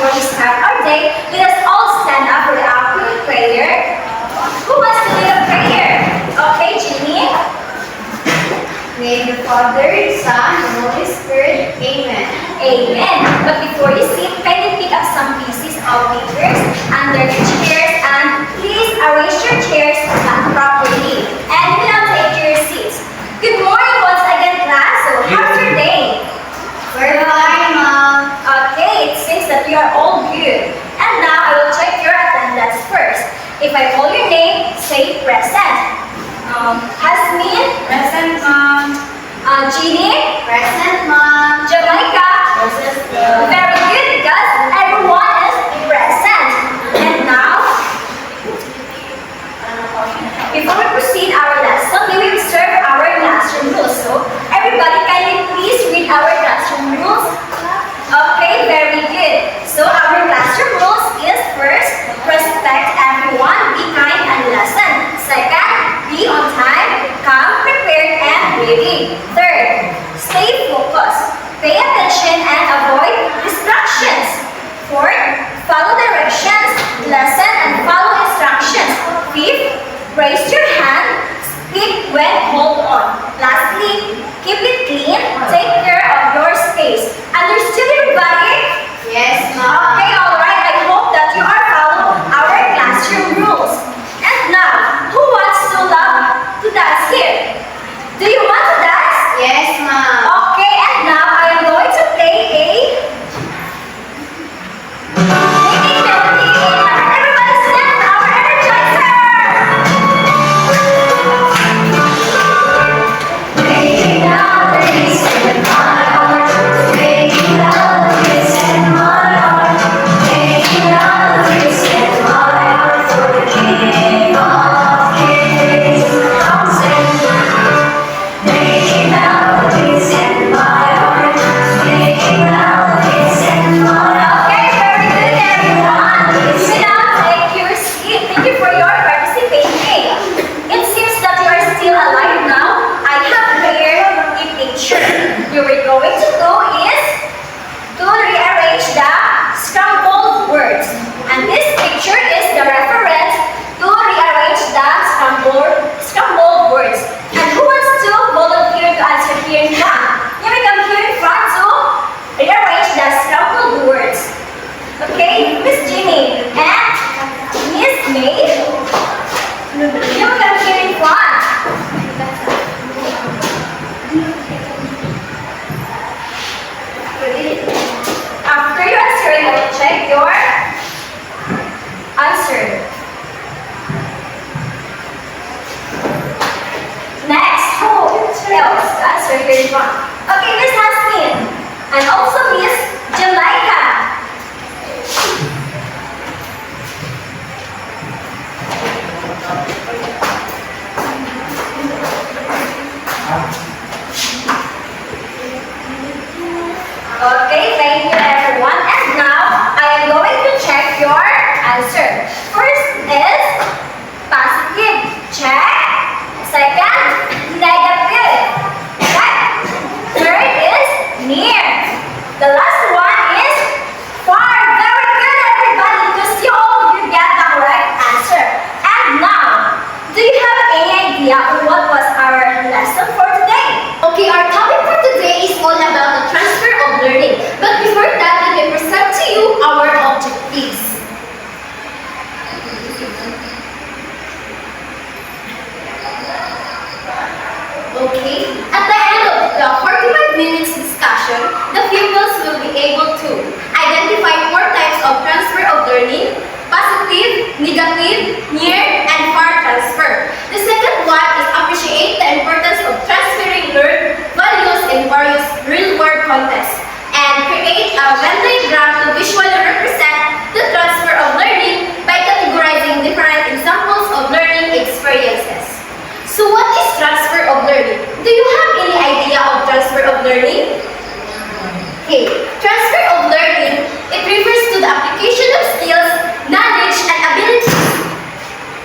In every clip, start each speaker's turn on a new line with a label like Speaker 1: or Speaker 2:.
Speaker 1: before we start our day, let us all stand up for the afternoon prayer. Who wants to lead a prayer? Okay, Jeannie.
Speaker 2: Name the Father, Son, and Holy Spirit. Amen.
Speaker 1: Amen. But before you sit, kindly pick up some pieces of papers under your chairs and please arrange your chairs properly. And now take your seats. Good morning once again, class. So how's your day?
Speaker 2: We're fine, Mom.
Speaker 1: Okay, it seems that you are all good. And now I will check your attendance first. If I call your name, say present. Hasmin,
Speaker 2: Present, Mom.
Speaker 1: Jeannie,
Speaker 2: Present, Mom.
Speaker 1: Jamaica.
Speaker 2: Present.
Speaker 1: Very good, because everyone is present. And now, before we proceed our lesson, we will observe our classroom rules. So, everybody, kindly please read our classroom rules. Okay, very good. So, our classroom rules is first, respect everyone, be kind and listen. Second, be on time, come prepared and ready. Third, stay focused, pay attention and avoid distractions. Fourth, follow directions, listen and follow instructions. Fifth, raise your hand, speak when called on. Lastly, keep it clean, take care of your space. Understood, everybody?
Speaker 2: Yes, Mom.
Speaker 1: Okay, alright. I hope that you are following our classroom rules. And now, who wants to dance here? Do you want to dance?
Speaker 2: Yes, Mom.
Speaker 1: Okay, and now I am going to play a singing melody. Everybody stand for our energizer! Making melodies in my heart, making melodies in my heart, making melodies in my heart for the King of Kings comes in. Making melodies in my heart, making melodies in my heart. Okay, very good, everyone. You now take your seat. Thank you for your participating. It seems that you are still alive now. I have here a picture. You are going to do is to rearrange the scrambled words. And this picture is the reference to rearrange the scrambled words. And who wants to volunteer to answer here in front? You may come here in front to rearrange the scrambled words. Okay, Miss Jeannie and Miss May, you may come here in front. After you answer, I will check your answer. Next, who else to answer here in front? Okay, Miss Hasmin. And also Miss Jamaica. Okay, thank you everyone. And now, I am going to check your answer. First is positive. Check. Second, negative. Check. Third is near. The last one is far. Very good, everybody, because you get the correct answer. And now, do you have any idea what was our lesson for today?
Speaker 2: Okay, our topic for today is all about the transfer of learning. But before that, let me present to you our objectives. Okay, at the end of the 45 minutes discussion, the pupils will be able to identify 4 types of transfer of learning: positive, negative, near, and far transfer. The second one is appreciate the importance of transferring learned values in various real-world contexts, and create a Venn diagram to visually represent the transfer of learning by categorizing different examples of learning experiences. So what is transfer of learning? Do you have any idea of transfer of learning? Okay, transfer of learning, it refers to the application of skills, knowledge, and abilities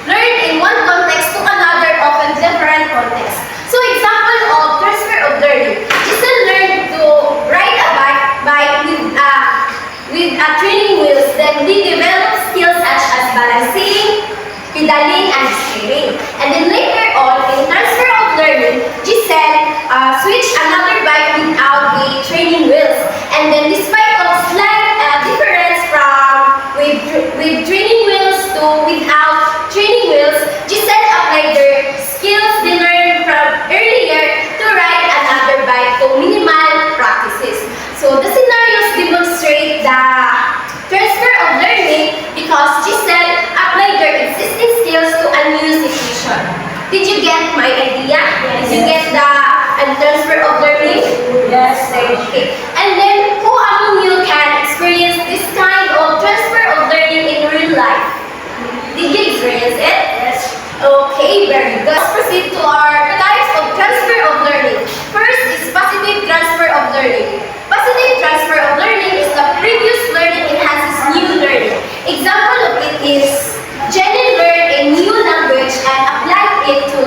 Speaker 2: learned in one context to another, often different contexts. So example of transfer of learning, Giselle learned to ride a bike with a training wheel And then despite of slight difference from with training wheels to without training wheels, Giselle applied their skills they learned from earlier to ride another bike to minimal practices. So the scenarios demonstrate the transfer of learning because Giselle applied their existing skills to a new situation. Did you get my idea? Did you get the transfer of learning?
Speaker 1: Yes.
Speaker 2: Okay. And then, who among you can experience this kind of transfer of learning in real life? Did you experience it?
Speaker 1: Yes.
Speaker 2: Okay, very good. Let's proceed to our types of transfer of learning. First is positive transfer of learning. Positive transfer of learning is the previous learning enhances new learning. Example of it is Jenny learned a new language and applied it to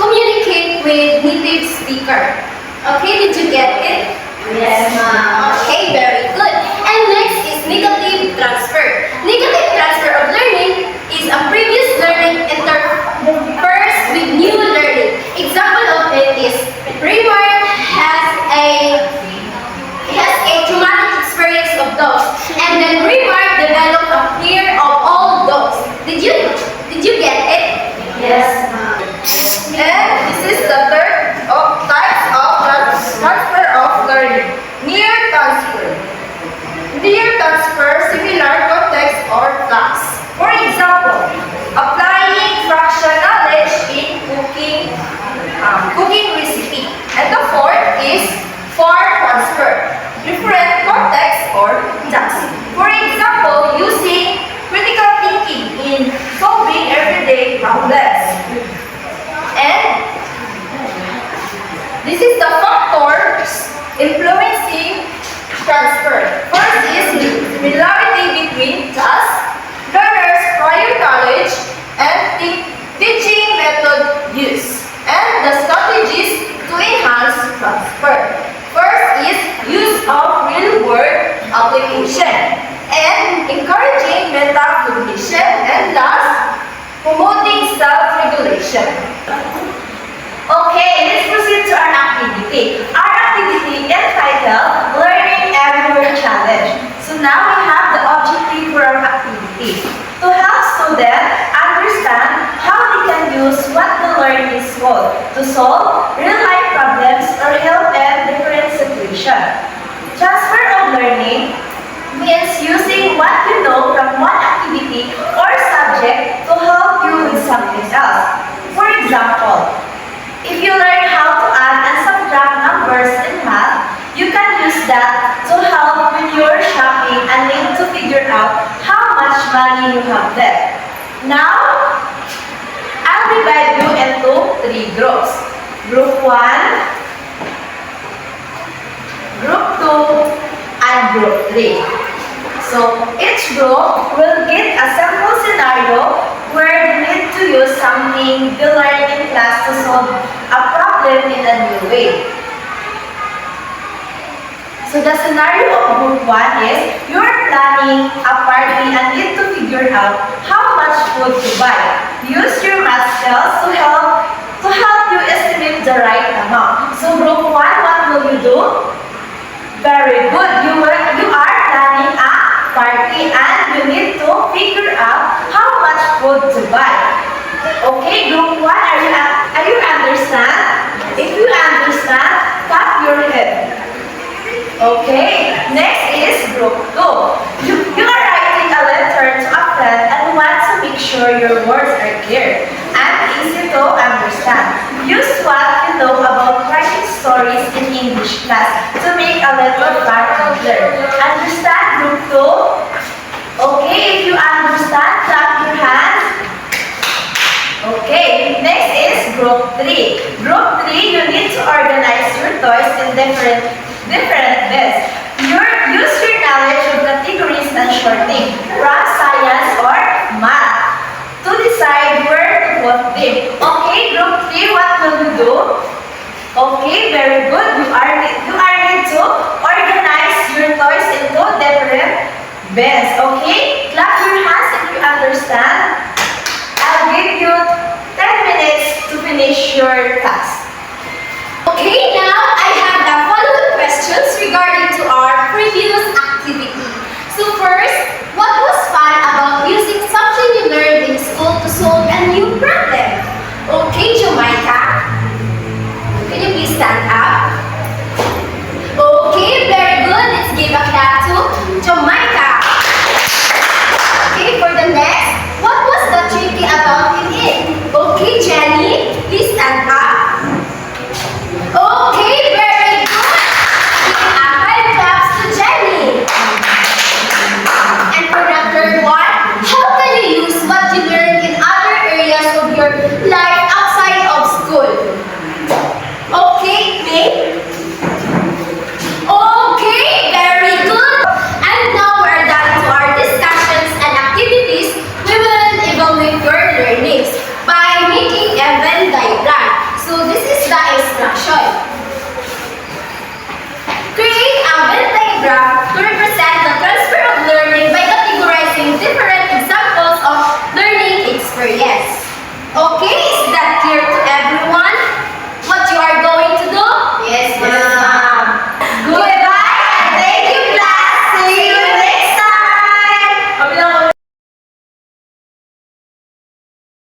Speaker 2: communicate with native speaker. Okay, did you get it?
Speaker 1: Yes, ma'am.
Speaker 2: Okay, very good. And next is negative transfer. Negative transfer of learning is a previous learning first with new learning. Example of it is Raymond has a traumatic experience of dogs, and then Raymond developed a fear of all dogs. Did you get it?
Speaker 1: Yes, ma'am.
Speaker 3: And this is the third of types of transfer of learning. Near transfer. Near transfer, similar context or class. For example, applying fraction knowledge in cooking recipe. And the fourth is far transfer. Different context or task. For example, using critical thinking in solving everyday problems. And this is the factors influencing transfer. First is similarity between tasks, learners' prior knowledge, and teaching method use, and the strategies to enhance transfer. First is use of real-world application, and encouraging meta-cognition, and last, promoting self-regulation.
Speaker 1: Okay, let's proceed to our activity. Our activity entitled Learning Everywhere Challenge. So now we have the objective for our activity. To help students understand how they can use what the learning is called to solve real-life problems or help in different situations. Transfer of learning means using what you know from one activity or subject to help you with something else. For example, if you learn how to add and subtract numbers in math, you can use that to help when you're shopping and need to figure out how much money you have left. Now, I'll divide you into 3 groups. Group 1, Group 2, and Group 3. So, each group will get a sample scenario where you need to use something you learned in class to solve a problem in a new way. So the scenario of Group 1 is you're planning a party and need to figure out how much food to buy. Use your math skills to help you estimate the right amount. So Group 1, what will you do? Very good. You are planning a party and you need to figure out how much food to buy. Okay, Group 1, are you understand? If you understand, tap your head. Okay, next is Group 2. You are writing a letter to a friend and want to make sure your words are clear and easy to understand. Use what you know about writing stories in English class to make a letter more clear. Understand Group 2? Okay, if you understand, clap your hands. Okay, next is Group 3. Group 3, you need to organize your toys in different bins. Use your knowledge of categories and sorting from science or math to decide where to put them. Okay, Group 3, what will you do? Okay, very good. You are need to organize your toys into different bins. Okay, clap your hands if you understand. I'll give you 10 minutes to finish your task.
Speaker 2: Okay,